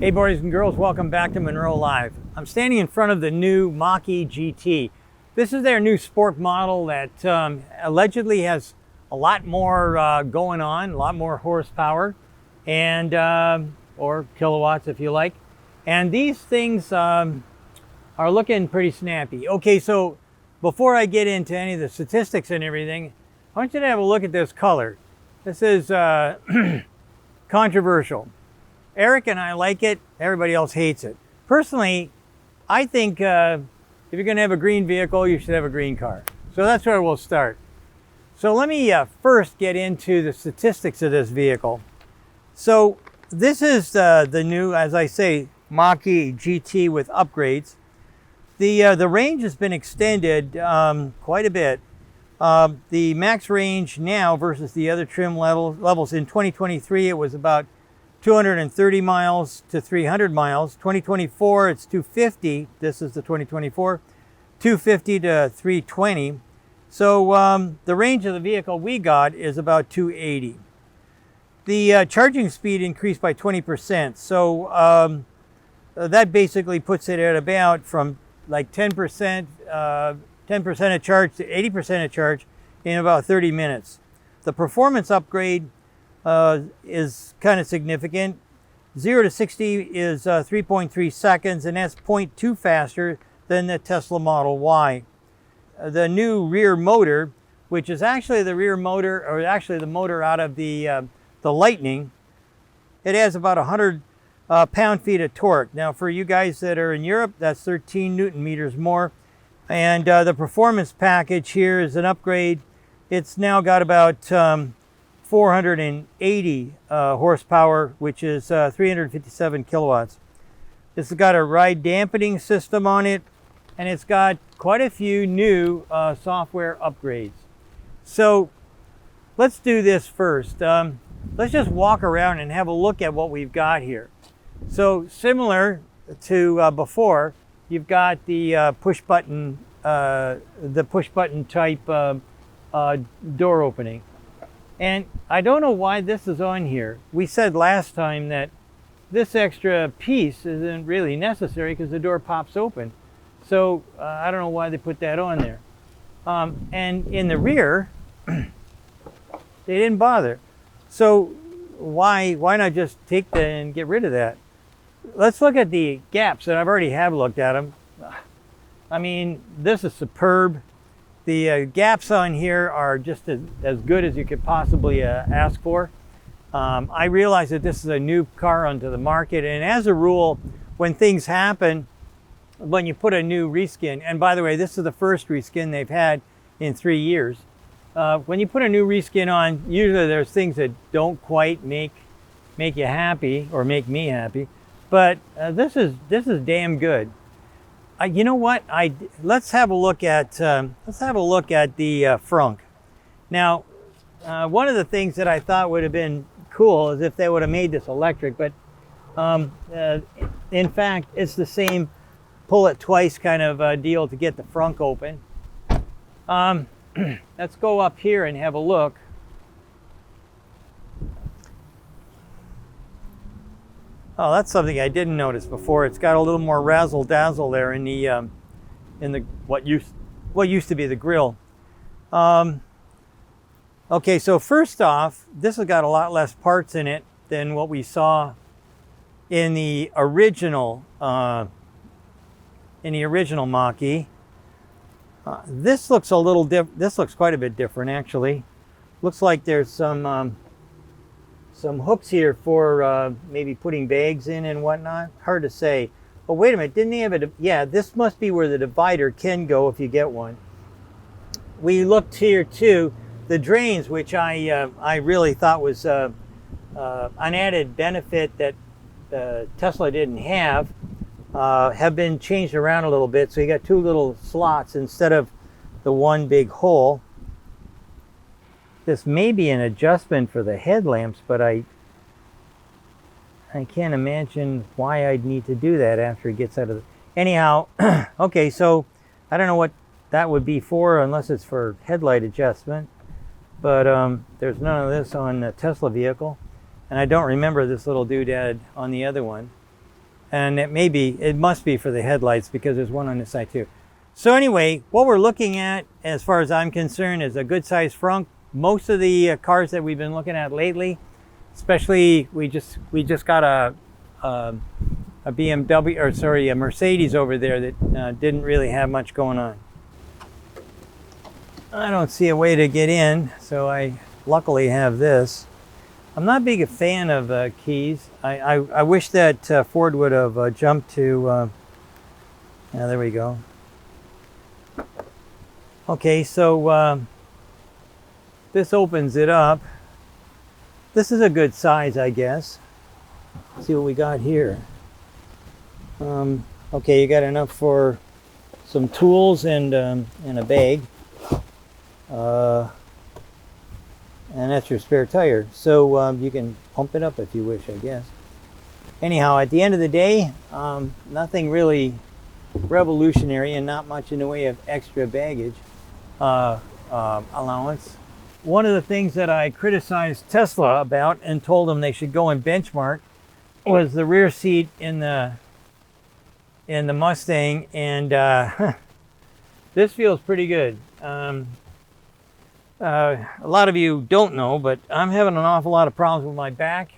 Hey boys and girls, welcome back to Munro Live. I'm standing in front of the new Mach-E GT. This is their new sport model that allegedly has a lot more going on, a lot more horsepower, and or kilowatts if you like. And these things are looking pretty snappy. Okay, so before I get into any of the statistics and everything, I want you to have a look at this color. This is controversial. Eric and I like it, everybody else hates it. Personally, I think if you're gonna have a green vehicle, you should have a green car. So that's where we'll start. So let me first get into the statistics of this vehicle. So this is the new, as I say, Mach-E GT with upgrades. The range has been extended quite a bit. The max range now versus the other trim levels in 2023, it was about 230 miles to 300 miles. 2024, it's 250. This is the 2024, 250 to 320. So the range of the vehicle we got is about 280. The charging speed increased by 20%. So that basically puts it at about from like 10% of charge to 80% of charge in about 30 minutes. The performance upgrade is kind of significant. 0 to 60 is 3.3 seconds, and that's 0.2 faster than the Tesla Model Y. The new rear motor, which is actually the rear motor, or actually the motor out of the Lightning, it has about 100 pound-feet of torque. Now, for you guys that are in Europe, that's 13 Newton meters more. And the performance package here is an upgrade. It's now got about 480 horsepower, which is 357 kilowatts. It's got a ride dampening system on it, and it's got quite a few new software upgrades. So let's do this first. Let's just walk around and have a look at what we've got here. So similar to before, you've got the push button type door opening. And I don't know why this is on here. We said last time that this extra piece isn't really necessary because the door pops open. So I don't know why they put that on there. And in the rear, they didn't bother. So why not just take that and get rid of that? Let's look at the gaps, and I've already looked at them. I mean, this is superb. The gaps on here are just as good as you could possibly ask for. I realize that this is a new car onto the market, and as a rule, when things happen, when you put a new reskin, and by the way, this is the first reskin they've had in 3 years. When you put a new reskin on, usually there's things that don't quite make you happy or make me happy, but this is damn good. You know what? Let's have a look at the Frunk. Now, one of the things that I thought would have been cool is if they would have made this electric, but in fact, it's the same pull it twice kind of deal to get the Frunk open. Let's go up here and have a look. Oh, that's something I didn't notice before. It's got a little more razzle dazzle there in the what used to be the grill. Okay, so first off, this has got a lot less parts in it than what we saw in the original Mach-E. This looks This looks quite a bit different, actually. Looks like there's some hooks here for maybe putting bags in and whatnot. Hard to say. But wait a minute, didn't they have yeah, this must be where the divider can go if you get one. We looked here too. The drains, which I really thought was an added benefit that Tesla didn't have been changed around a little bit. So you got two little slots instead of the one big hole. This may be an adjustment for the headlamps, but I can't imagine why I'd need to do that after it gets out of the... Anyhow, okay, so I don't know what that would be for unless it's for headlight adjustment. But there's none of this on the Tesla vehicle. And I don't remember this little doodad on the other one. And it must be for the headlights because there's one on this side too. So anyway, what we're looking at, as far as I'm concerned, is a good size frunk. Most of the cars that we've been looking at lately, especially we just got a BMW, or sorry, a Mercedes over there that didn't really have much going on. I don't see a way to get in, so I luckily have this. I'm not big a fan of keys. I wish that Ford would have jumped to, yeah, there we go. Okay, so this opens it up. This is a good size, I guess. Let's see what we got here. Okay, you got enough for some tools and a bag. And that's your spare tire. So you can pump it up if you wish, I guess. Anyhow, at the end of the day, nothing really revolutionary and not much in the way of extra baggage allowance. One of the things that I criticized Tesla about and told them they should go and benchmark was the rear seat in the Mustang, and this feels pretty good. A lot of you don't know, but I'm having an awful lot of problems with my back.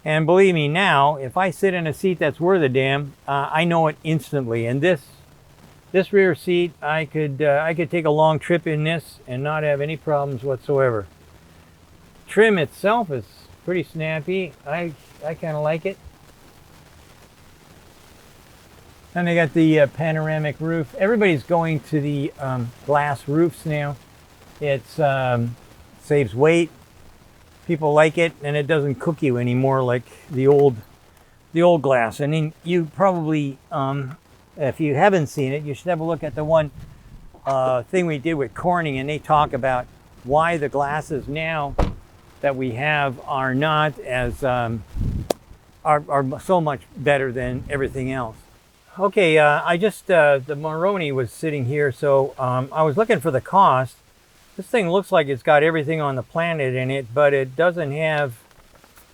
And believe me now, if I sit in a seat that's worth a damn, I know it instantly. And this rear seat, I could take a long trip in this and not have any problems whatsoever. Trim itself is pretty snappy. I kind of like it. And they got the panoramic roof. Everybody's going to the glass roofs now. It saves weight. People like it, and it doesn't cook you anymore like the old glass. I mean, you probably, if you haven't seen it, you should have a look at the one thing we did with Corning, and they talk about why the glasses now that we have are not as are so much better than everything else. Okay, I just the Moroni was sitting here, so I was looking for the cost. This thing looks like it's got everything on the planet in it, but it doesn't have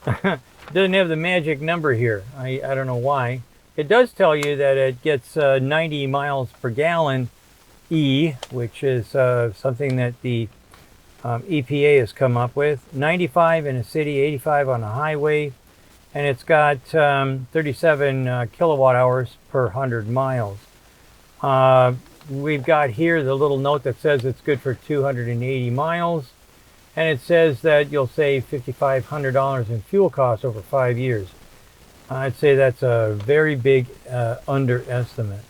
doesn't have the magic number here. I don't know why. It does tell you that it gets 90 miles per gallon E, which is something that the EPA has come up with. 95 in a city, 85 on a highway, and it's got 37 kilowatt hours per 100 miles. We've got here the little note that says it's good for 280 miles, and it says that you'll save $5,500 in fuel costs over 5 years. I'd say that's a very big underestimate.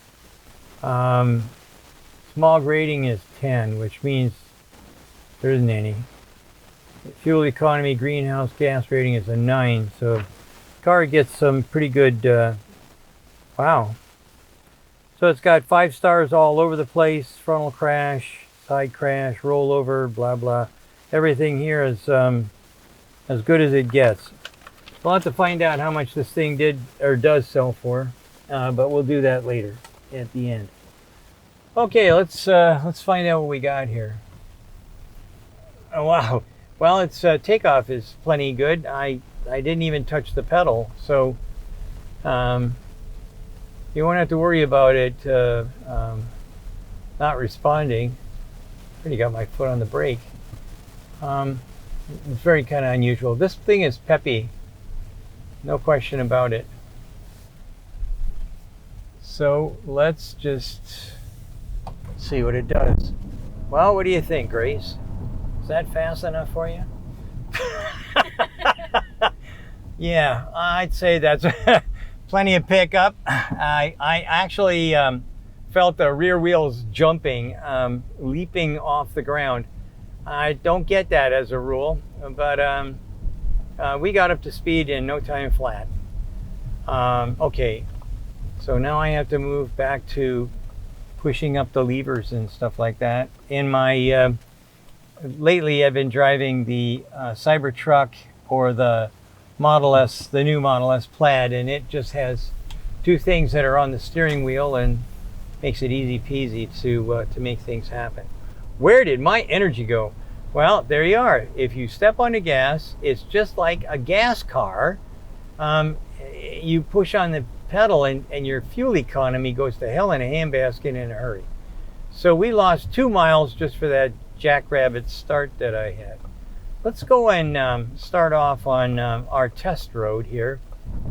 Smog rating is 10, which means there isn't any. Fuel economy greenhouse gas rating is a 9, so the car gets some pretty good, wow. So it's got 5 stars all over the place: frontal crash, side crash, rollover, blah blah. Everything here is as good as it gets. We'll have to find out how much this thing did or does sell for, but we'll do that later at the end. Okay, let's find out what we got here. Oh wow! Well, its takeoff is plenty good. I didn't even touch the pedal, so. You won't have to worry about it not responding. Already got my foot on the brake. It's very kind of unusual. This thing is peppy, no question about it. So let's just see what it does. Well, what do you think, Grace? Is that fast enough for you? Yeah, I'd say that's plenty of pickup. I actually felt the rear wheels jumping, leaping off the ground. I don't get that as a rule, but we got up to speed in no time flat. Okay, so now I have to move back to pushing up the levers and stuff like that. In my lately, I've been driving the Cybertruck or the Model S, the new Model S Plaid, and it just has 2 things that are on the steering wheel and makes it easy peasy to make things happen. Where did my energy go? Well, there you are. If you step on the gas, it's just like a gas car. You push on the pedal and your fuel economy goes to hell in a handbasket in a hurry. So we lost 2 miles just for that jackrabbit start that I had. Let's go and start off on our test road here.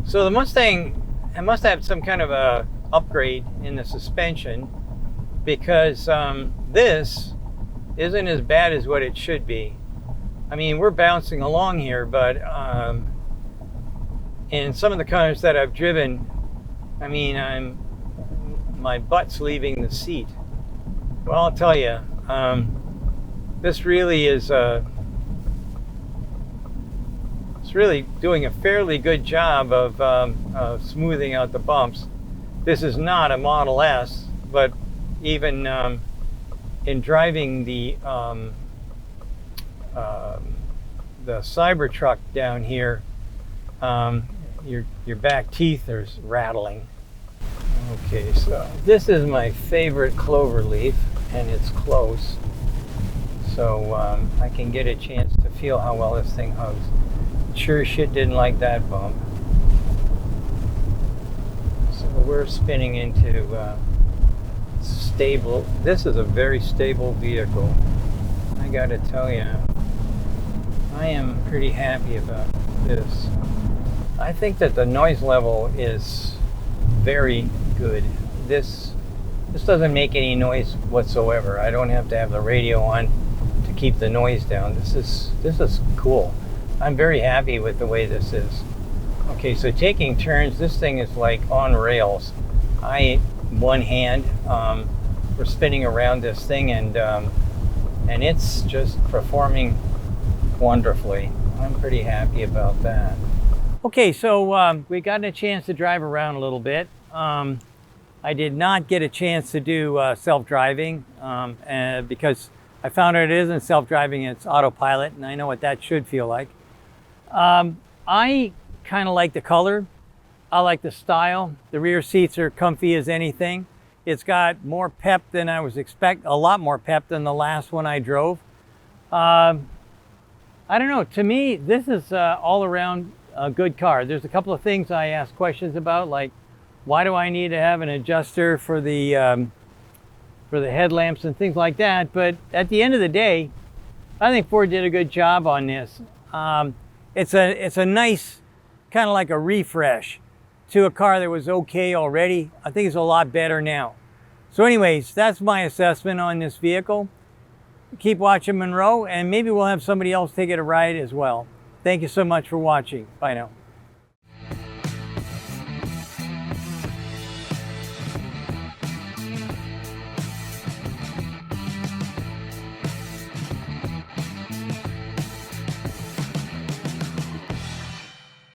So the Mustang, I must have some kind of a upgrade in the suspension, because this isn't as bad as what it should be. I mean, we're bouncing along here, but in some of the cars that I've driven, I mean, my butt's leaving the seat. Well, I'll tell you, this really is it's really doing a fairly good job of smoothing out the bumps. This is not a Model S, but even in driving the Cybertruck down here, your back teeth are rattling. Okay, so this is my favorite clover leaf, and it's close, so I can get a chance to feel how well this thing hugs. Sure shit didn't like that bump. So we're spinning into stable. This is a very stable vehicle. I gotta tell you, I am pretty happy about this. I think that the noise level is very good. This doesn't make any noise whatsoever. I don't have to have the radio on to keep the noise down. This is cool. I'm very happy with the way this is. Okay, so taking turns, this thing is like on rails. One hand, we're spinning around this thing, and it's just performing wonderfully. I'm pretty happy about that. Okay, so we got a chance to drive around a little bit. I did not get a chance to do self-driving because I found out it isn't self-driving, it's autopilot, and I know what that should feel like. I kind of like the color. I like the style. The rear seats are comfy as anything. It's got more pep than I was expecting, a lot more pep than the last one I drove. I don't know, to me, this is all around a good car. There's a couple of things I ask questions about, like why do I need to have an adjuster for the headlamps and things like that. But at the end of the day, I think Ford did a good job on this. It's a nice, kind of like a refresh to a car that was okay already. I think it's a lot better now. So anyways, that's my assessment on this vehicle. Keep watching Munro, and maybe we'll have somebody else take it a ride as well. Thank you so much for watching. Bye now.